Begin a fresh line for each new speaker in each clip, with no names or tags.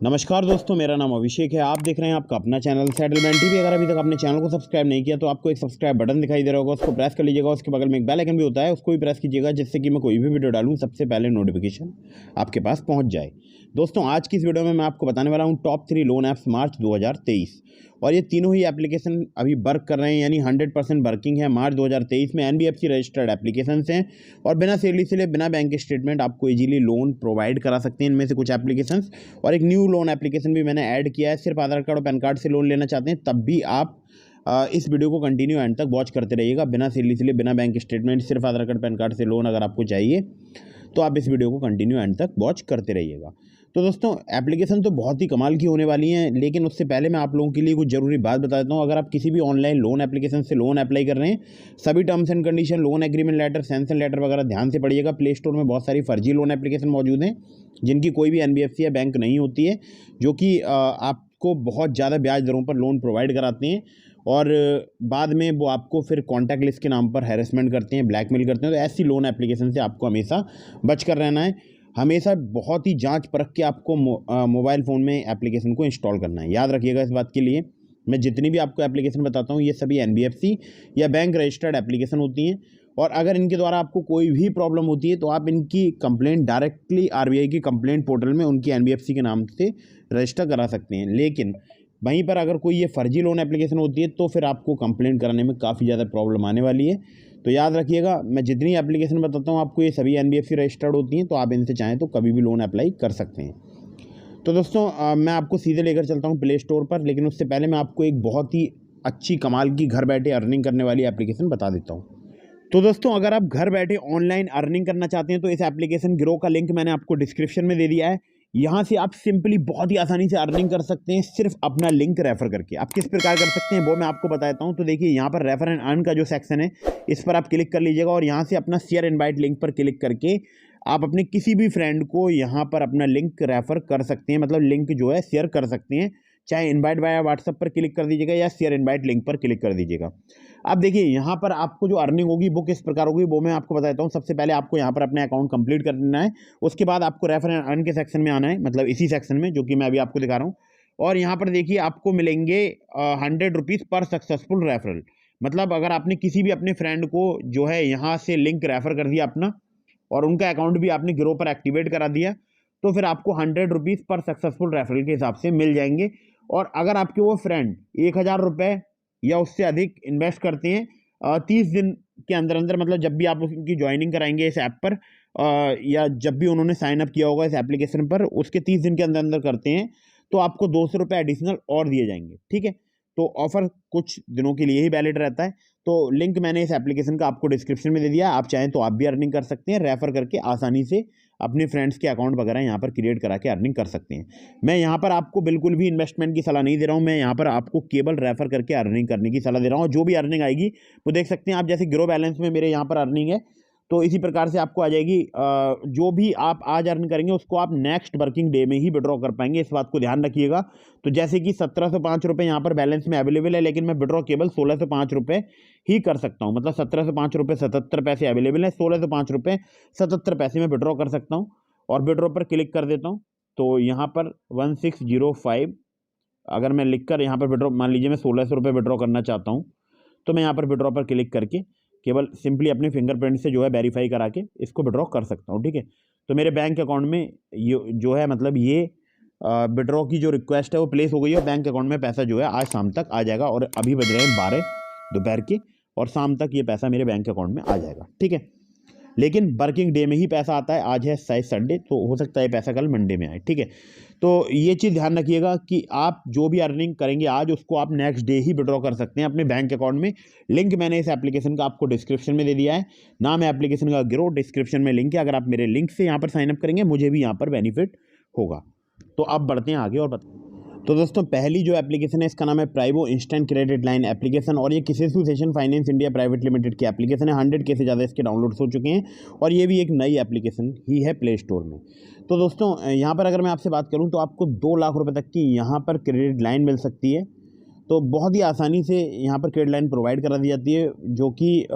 नमस्कार दोस्तों, मेरा नाम अभिषेक है। आप देख रहे हैं आपका अपना चैनल सेटलमेंट टीवी। अगर अभी तक आपने चैनल को सब्सक्राइब नहीं किया तो आपको एक सब्सक्राइब बटन दिखाई दे रहा होगा, उसको प्रेस कर लीजिएगा। उसके बगल में एक बेल आइकन भी होता है, उसको भी प्रेस कीजिएगा, जिससे कि मैं कोई भी वीडियो डालूं सबसे पहले नोटिफिकेशन आपके पास पहुंच जाए। दोस्तों, आज की इस वीडियो में मैं आपको बताने वाला हूं टॉप 3 लोन ऐप्स मार्च 2023, और ये तीनों ही एप्लीकेशन अभी वर्क कर रहे हैं, यानी 100% वर्किंग है। मार्च 2023 में एनबीएफसी रजिस्टर्ड एप्लीकेशन हैं और बिना सैलरी से बिना बैंक स्टेटमेंट आपको इजीली लोन प्रोवाइड करा सकते हैं इनमें से कुछ एप्लीकेशंस। और एक न्यू लोन एप्लीकेशन भी मैंने ऐड किया है। सिर्फ आधार कार्ड और पैन कार्ड से लोन लेना चाहते हैं तब भी आप इस वीडियो को कंटिन्यू एंड तक वॉच करते रहिएगा। बिना सैलरी से बिना बैंक स्टेटमेंट, सिर्फ आधार कार्ड पैन कार्ड से लोन अगर आपको चाहिए तो आप इस वीडियो को कंटिन्यू एंड तक वॉच करते रहिएगा। तो दोस्तों, एप्लीकेशन तो बहुत ही कमाल की होने वाली हैं, लेकिन उससे पहले मैं आप लोगों के लिए कुछ ज़रूरी बात बता देता हूँ। अगर आप किसी भी ऑनलाइन लोन एप्लीकेशन से लोन अप्लाई कर रहे हैं, सभी terms and condition, loan agreement letter, sanction letter वगैरह ध्यान से पढ़िएगा। प्ले स्टोर में बहुत सारी फर्जी लोन एप्लीकेशन मौजूद हैं जिनकी कोई भी एनबीएफसी या बैंक नहीं होती है, जो कि आपको बहुत ज़्यादा ब्याज दरों पर लोन प्रोवाइड कराते हैं और बाद में वो आपको फिर कॉन्टैक्ट लिस्ट के नाम पर हैरेसमेंट करते हैं, ब्लैकमेल करते हैं। तो ऐसी लोन एप्लीकेशन से आपको हमेशा बच कर रहना है। हमेशा बहुत ही जांच परख के आपको मोबाइल फ़ोन में एप्लीकेशन को इंस्टॉल करना है। याद रखिएगा इस बात के लिए। मैं जितनी भी आपको एप्लीकेशन बताता हूँ ये सभी एनबीएफसी या बैंक रजिस्टर्ड एप्लीकेशन होती हैं, और अगर इनके द्वारा आपको कोई भी प्रॉब्लम होती है तो आप इनकी कंप्लेंट डायरेक्टली आरबीआई की कंप्लेंट पोर्टल में उनकी एनबीएफसी के नाम से रजिस्टर करा सकते हैं। लेकिन वहीं पर अगर कोई ये फर्जी लोन एप्लीकेशन होती है तो फिर आपको कंप्लेंट कराने में काफ़ी ज़्यादा प्रॉब्लम आने वाली है। तो याद रखिएगा, मैं जितनी एप्लीकेशन बताता हूँ आपको ये सभी एनबीएफसी रजिस्टर्ड होती हैं, तो आप इनसे चाहें तो कभी भी लोन अप्लाई कर सकते हैं। तो दोस्तों, मैं आपको सीधे लेकर चलता हूँ प्ले स्टोर पर, लेकिन उससे पहले मैं आपको एक बहुत ही अच्छी कमाल की घर बैठे अर्निंग करने वाली एप्लीकेशन बता देता हूँ। तो दोस्तों, अगर आप घर बैठे ऑनलाइन अर्निंग करना चाहते हैं तो इस एप्लीकेशन ग्रो का लिंक मैंने आपको डिस्क्रिप्शन में दे दिया है। यहाँ से आप सिंपली बहुत ही आसानी से अर्निंग कर सकते हैं, सिर्फ अपना लिंक रेफर करके। आप किस प्रकार कर सकते हैं वो मैं आपको बताता हूँ। तो देखिए, यहाँ पर रेफर एंड अर्न का जो सेक्शन है इस पर आप क्लिक कर लीजिएगा, और यहाँ से अपना शेयर इनवाइट लिंक पर क्लिक करके आप अपने किसी भी फ्रेंड को यहाँ पर अपना लिंक रेफर कर सकते हैं, मतलब लिंक जो है शेयर कर सकते हैं। चाहे इनवाइट वाया व्हाट्सएप पर क्लिक कर दीजिएगा या शेयर इनवाइट लिंक पर क्लिक कर दीजिएगा। अब देखिए, यहाँ पर आपको जो अर्निंग होगी वो किस प्रकार होगी वो मैं आपको बताता हूँ। सबसे पहले आपको यहाँ पर अपना अकाउंट कंप्लीट कर देना है। उसके बाद आपको रेफर एंड अर्न के सेक्शन में आना है, मतलब इसी सेक्शन में जो कि मैं अभी आपको दिखा रहा हूँ। और यहाँ पर देखिए, आपको मिलेंगे 100 रुपीज़ पर सक्सेसफुल रेफरल। मतलब अगर आपने किसी भी अपने फ्रेंड को जो है यहाँ से लिंक रेफर कर दिया अपना, और उनका अकाउंट भी आपने ग्रो पर एक्टिवेट करा दिया, तो फिर आपको 100 रुपीज़ पर सक्सेसफुल रेफरल के हिसाब से मिल जाएंगे। और अगर आपके वो फ्रेंड 1000 रुपये या उससे अधिक इन्वेस्ट करते हैं 30 दिन के अंदर अंदर, मतलब जब भी आप उनकी ज्वाइनिंग कराएंगे इस ऐप पर, या जब भी उन्होंने साइन अप किया होगा इस एप्लीकेशन पर, उसके 30 दिन के अंदर अंदर करते हैं तो आपको 200 रुपये एडिशनल और दिए जाएंगे। ठीक है, तो ऑफर कुछ दिनों के लिए ही वैलिड रहता है। तो लिंक मैंने इस एप्लीकेशन का आपको डिस्क्रिप्शन में दे दिया। आप चाहें तो आप भी अर्निंग कर सकते हैं, रेफर करके आसानी से अपने फ्रेंड्स के अकाउंट वगैरह यहाँ पर क्रिएट करा के अर्निंग कर सकते हैं। मैं यहाँ पर आपको बिल्कुल भी इन्वेस्टमेंट की सलाह नहीं दे रहा हूँ, मैं यहाँ पर आपको केवल रेफर करके अर्निंग करने की सलाह दे रहा हूँ। जो भी अर्निंग आएगी वो देख सकते हैं आप, जैसे ग्रो बैलेंस में मेरे यहाँ पर अर्निंग है, तो इसी प्रकार से आपको आ जाएगी। जो भी आप आज अर्न करेंगे उसको आप नेक्स्ट वर्किंग डे में ही विड्रॉ कर पाएंगे, इस बात को ध्यान रखिएगा। तो जैसे कि 1705 यहाँ पर बैलेंस में अवेलेबल है, लेकिन मैं विड्रॉ केवल 1605 ही कर सकता हूँ। मतलब 1705 अवेलेबल है, 1605 में विड्रॉ कर सकता हूँ। और विड्रॉ पर क्लिक कर देता हूँ तो यहाँ पर 1605 अगर मैं लिख कर यहाँ पर विड्रॉ, मान लीजिए मैं 1600 विड्रॉ करना चाहता हूँ, तो मैं यहाँ पर विड्रॉ पर क्लिक करके केवल सिंपली अपने फिंगरप्रिंट से जो है वेरीफाई करा के इसको विड्रॉ कर सकता हूँ। ठीक है, तो मेरे बैंक अकाउंट में ये जो है, मतलब ये विड्रॉ की जो रिक्वेस्ट है वो प्लेस हो गई है। बैंक अकाउंट में पैसा जो है आज शाम तक आ जाएगा, और अभी बज रहे हैं 12 दोपहर के, और शाम तक ये पैसा मेरे बैंक अकाउंट में आ जाएगा। ठीक है, लेकिन वर्किंग डे में ही पैसा आता है। आज है शायद संडे, तो हो सकता है पैसा कल मंडे में आए। ठीक है, तो ये चीज़ ध्यान रखिएगा कि आप जो भी अर्निंग करेंगे आज, उसको आप नेक्स्ट डे ही विड्रॉ कर सकते हैं अपने बैंक अकाउंट में। लिंक मैंने इस एप्लीकेशन का आपको डिस्क्रिप्शन में दे दिया है। नाम है एप्लीकेशन का ग्रो, डिस्क्रिप्शन में लिंक है। अगर आप मेरे लिंक से यहाँ पर साइनअप करेंगे, मुझे भी यहाँ पर बेनिफिट होगा। तो अब बढ़ते हैं आगे और तो दोस्तों, पहली जो एप्लीकेशन है इसका नाम है प्राइवो इंस्टेंट क्रेडिट लाइन एप्लीकेशन, और ये किसी association finance India private limited की एप्लीकेशन है। 100 के से ज़्यादा इसके डाउनलोड्स हो चुके हैं, और ये भी एक नई एप्लीकेशन ही है प्ले स्टोर में। तो दोस्तों, यहाँ पर अगर मैं आपसे बात करूँ तो आपको 2 लाख रुपये तक की यहाँ पर क्रेडिट लाइन मिल सकती है। तो बहुत ही आसानी से यहाँ पर क्रेडिट लाइन प्रोवाइड करा दी जाती है, जो कि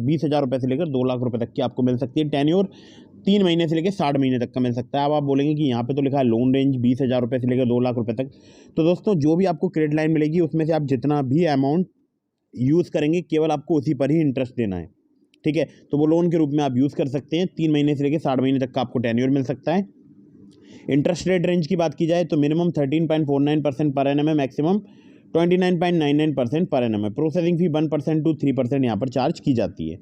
20,000 रुपये से लेकर 2 लाख रुपये तक की आपको मिल सकती है। टेन्योर 3 महीने से लेकर 60 महीने तक का मिल सकता है। अब आप बोलेंगे कि यहाँ पे तो लिखा है लोन रेंज 20,000 रुपये से लेकर 2 लाख रुपये तक। तो दोस्तों जो भी आपको क्रेडिट लाइन मिलेगी उसमें से आप जितना भी अमाउंट यूज़ करेंगे केवल आपको उसी पर ही इंटरेस्ट देना है, ठीक है। तो वो लोन के रूप में आप यूज़ कर सकते हैं। 3 महीने से लेकर 60 महीने तक का आपको टेन्योर मिल सकता है। इंटरेस्ट रेट रेंज की बात की जाए तो मिनिमम 13.49% पर एनम है, मैक्सिमम 29.99% पर एनम है। प्रोसेसिंग फी 1% to 3% यहाँ पर चार्ज की जाती है।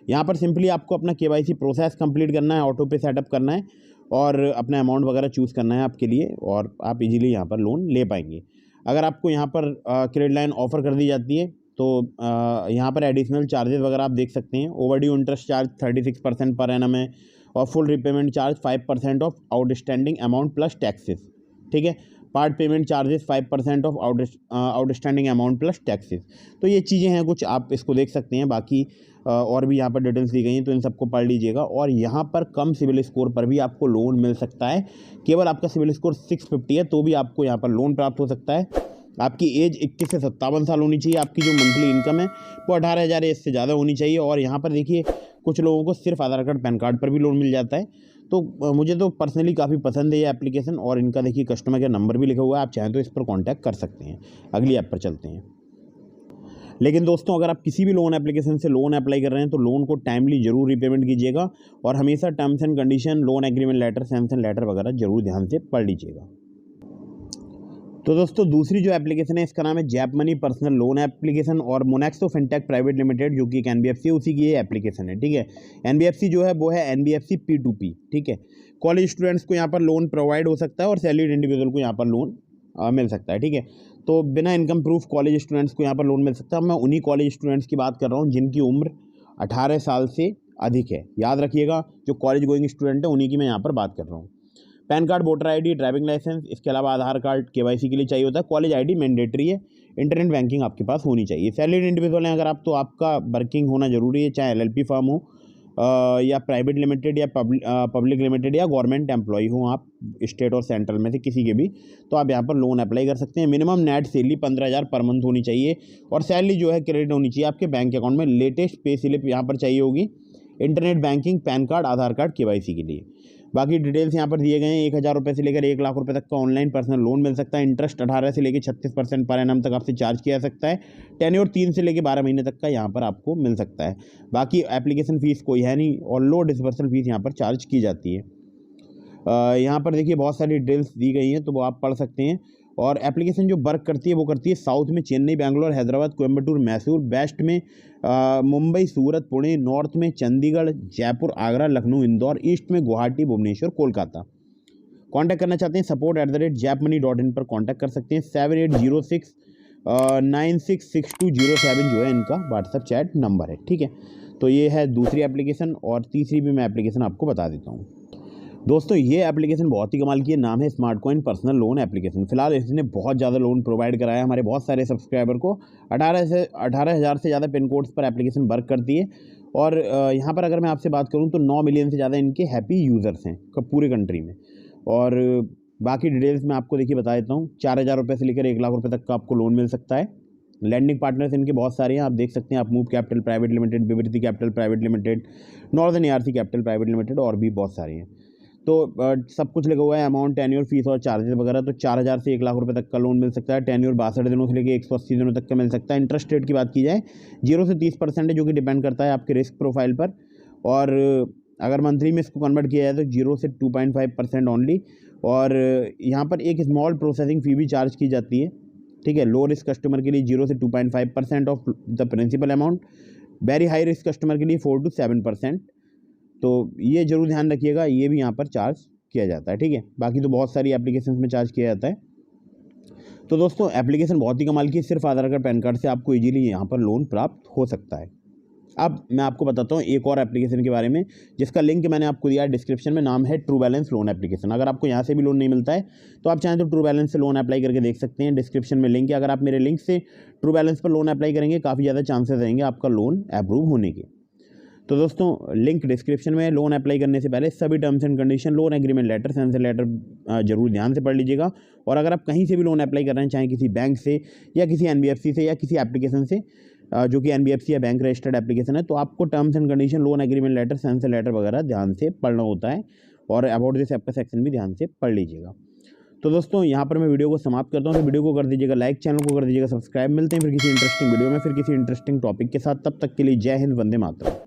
यहाँ पर सिंपली आपको अपना KYC प्रोसेस कंप्लीट करना है, ऑटो पे सेटअप करना है और अपना अमाउंट वगैरह चूज़ करना है आपके लिए, और आप इजीली यहाँ पर लोन ले पाएंगे। अगर आपको यहाँ पर क्रेडिट लाइन ऑफर कर दी जाती है तो यहाँ पर एडिशनल चार्जेस वगैरह आप देख सकते हैं। Overdue interest charge 36% per annum है और full repayment charge 5% of outstanding amount plus taxes, ठीक है। Part payment charges 5% of outstanding amount plus taxes. तो ये चीज़ें हैं कुछ, आप इसको देख सकते हैं। बाकी और भी यहाँ पर डिटेल्स दी गई हैं, तो इन सबको पढ़ लीजिएगा। और यहाँ पर कम सिविल स्कोर पर भी आपको लोन मिल सकता है। केवल आपका सिविल स्कोर 650 है तो भी आपको यहाँ पर लोन प्राप्त हो सकता है। आपकी एज 21 से 57 साल होनी चाहिए। आपकी जो मंथली इनकम है वो 18,000 इससे ज़्यादा होनी चाहिए। और यहाँ पर देखिए कुछ लोगों को सिर्फ आधार कार्ड पैन कार्ड पर भी लोन मिल जाता है। तो मुझे तो पर्सनली काफ़ी पसंद है ये एप्लीकेशन, और इनका देखिए कस्टमर केयर नंबर भी लिखा हुआ है, आप चाहें तो इस पर कॉन्टैक्ट कर सकते हैं। अगली ऐप पर चलते हैं। लेकिन दोस्तों अगर आप किसी भी लोन एप्लीकेशन से लोन अप्लाई कर रहे हैं तो लोन को टाइमली जरूर रीपेमेंट कीजिएगा, और हमेशा terms and condition, loan agreement letter, sanction letter वगैरह जरूर ध्यान से पढ़ लीजिएगा। तो दोस्तों दूसरी जो एप्लीकेशन है इसका नाम है JAP money personal loan application, और मोनेक्सो फिनटेक प्राइवेट लिमिटेड जो कि एक NBFC उसी की ये एप्लीकेशन है, ठीक है। NBFC जो है वो है NBFC P2P, ठीक है। कॉलेज स्टूडेंट्स को यहाँ पर लोन प्रोवाइड हो सकता है और सैलरीड इंडिविजुअल को यहाँ पर लोन मिल सकता है, ठीक है। तो बिना इनकम प्रूफ कॉलेज स्टूडेंट्स को यहाँ पर लोन मिल सकता है। मैं उन्हीं कॉलेज स्टूडेंट्स की बात कर रहा हूँ जिनकी उम्र 18 साल से अधिक है। याद रखिएगा, जो कॉलेज गोइंग स्टूडेंट है उन्हीं की मैं यहाँ पर बात कर रहा हूँ। PAN card, voter ID, driving license, इसके अलावा आधार कार्ड KYC के लिए चाहिए होता है। कॉलेज ID मैंडेटरी है। इंटरनेट बैंकिंग आपके पास होनी चाहिए। सैलरीड इंडिविजुअल हैं अगर आप, तो आपका वर्किंग होना जरूरी है, चाहे LLP फर्म हो या प्राइवेट लिमिटेड या पब्लिक लिमिटेड या गवर्नमेंट एम्प्लॉय हो आप, स्टेट और सेंट्रल में से किसी के भी, तो आप यहाँ पर लोन अप्लाई कर सकते हैं। Minimum net salary 15,000 per month होनी चाहिए, और सैलरी जो है क्रेडिट होनी चाहिए आपके बैंक अकाउंट में। लेटेस्ट पे स्लिप यहाँ पर चाहिए होगी। इंटरनेट बैंकिंग, पैन कार्ड, आधार कार्ड, KYC के लिए। बाकी डिटेल्स यहाँ पर दिए गए हैं। 1,000 रुपये से लेकर 1 लाख रुपये तक का ऑनलाइन पर्सनल लोन मिल सकता है। इंटरेस्ट 18 से लेकर 36% पर एनम तक आपसे चार्ज किया जा सकता है। टेन्योर 3 से लेकर 12 महीने तक का यहाँ पर आपको मिल सकता है। बाकी एप्लीकेशन फ़ीस कोई है नहीं, और लो डिसबर्सल फीस यहाँ पर चार्ज की जाती है। यहाँ पर देखिए बहुत सारी डिटेल्स दी गई हैं, तो वो आप पढ़ सकते हैं। और एप्लीकेशन जो वर्क करती है वो करती है साउथ में चेन्नई, बेंगलोर, हैदराबाद, कोयम्बटूर, मैसूर, वेस्ट में मुंबई, सूरत, पुणे, नॉर्थ में चंडीगढ़, जयपुर, आगरा, लखनऊ, इंदौर, ईस्ट में गुवाहाटी, भुवनेश्वर, कोलकाता। कांटेक्ट करना चाहते हैं support@japmoney.in पर कांटेक्ट कर सकते हैं। 7806966207 जो है इनका व्हाट्सएप चैट नंबर है, ठीक है। तो ये है दूसरी एप्लीकेशन, और तीसरी भी मैं एप्लीकेशन आपको बता देता हूँ। दोस्तों ये एप्लीकेशन बहुत ही कमाल की है, नाम है smart coin personal loan application. फिलहाल इसने बहुत ज़्यादा लोन प्रोवाइड कराया है हमारे बहुत सारे सब्सक्राइबर को। 18,000 से ज़्यादा पिन कोड्स पर एप्लीकेशन वर्क करती है। और यहाँ पर अगर मैं आपसे बात करूँ तो 9 मिलियन से ज़्यादा इनके हैप्पी यूज़र्स हैं पूरे कंट्री में। और बाकी डिटेल्स मैं आपको देखिए बता देता हूँ। 4,000 रुपये से लेकर 1 लाख रुपये तक का आपको लोन मिल सकता है। लैंडिंग पार्टनर्स इनके बहुत सारे हैं, आप देख सकते हैं। आप Move Capital Private Limited, Vivriti Capital Private Limited, Northern ARC Capital Private Limited, और भी बहुत सारे हैं। तो सब कुछ लिखा हुआ है, अमाउंट, टेन्योर, फीस और चार्जेस वगैरह। तो 4,000 से 1 लाख रुपए तक का लोन मिल सकता है। टेन्योर 62 दिनों से लेकर 180 दिनों तक का मिल सकता है। इंटरेस्ट रेट की बात की जाए 0 से 30% है, जो कि डिपेंड करता है आपके रिस्क प्रोफाइल पर। और अगर मंथली में इसको कन्वर्ट किया जाए तो 0 से 2.5% ओनली। और यहाँ पर एक स्मॉल प्रोसेसिंग फ़ी भी चार्ज की जाती है, ठीक है। लो रिस्क कस्टमर के लिए 0 से 2.5% of the principal amount. Very high risk customer के लिए 4 to 7%। तो ये जरूर ध्यान रखिएगा, ये भी यहाँ पर चार्ज किया जाता है, ठीक है। बाकी तो बहुत सारी एप्लीकेशंस में चार्ज किया जाता है। तो दोस्तों एप्लीकेशन बहुत ही कमाल की है। सिर्फ आधार कार्ड, पैन कार्ड से आपको इजीली यहाँ पर लोन प्राप्त हो सकता है। अब मैं आपको बताता हूँ एक और एप्लीकेशन के बारे में, जिसका लिंक मैंने आपको दिया है डिस्क्रिप्शन में। नाम है ट्रू बैलेंस लोन एप्लीकेशन। अगर आपको यहाँ से भी लोन नहीं मिलता है तो आप चाहें तो ट्रू बैलेंस से लोन अप्लाई करके देख सकते हैं। डिस्क्रिप्शन में लिंक है। अगर आप मेरे लिंक से ट्रू बैलेंस पर लोन अप्लाई करेंगे, काफ़ी ज़्यादा चांसेस रहेंगे आपका लोन अप्रूव होने के। तो दोस्तों लिंक डिस्क्रिप्शन में। लोन अप्लाई करने से पहले सभी terms and condition, loan agreement letter, sanction letter जरूर ध्यान से पढ़ लीजिएगा। और अगर आप कहीं से भी लोन अप्लाई कर रहे हैं, चाहे किसी बैंक से या किसी एनबीएफसी से या किसी एप्लीकेशन से जो कि एनबीएफसी या बैंक रजिस्टर्ड एप्लीकेशन है, तो आपको terms and condition, loan agreement letter, sanction letter वगैरह ध्यान से पढ़ना होता है। और अबाउट दिस ऐप का सेक्शन भी ध्यान से पढ़ लीजिएगा। तो दोस्तों यहाँ पर मैं वीडियो को समाप्त करता हूँ। तो वीडियो को कर दीजिएगा लाइक, चैनल को कर दीजिएगा सब्सक्राइब। मिलते हैं फिर किसी इंटरेस्टिंग वीडियो में, फिर किसी इंटरेस्टिंग टॉपिक के साथ। तब तक के लिए जय हिंद, वंदे मातरम।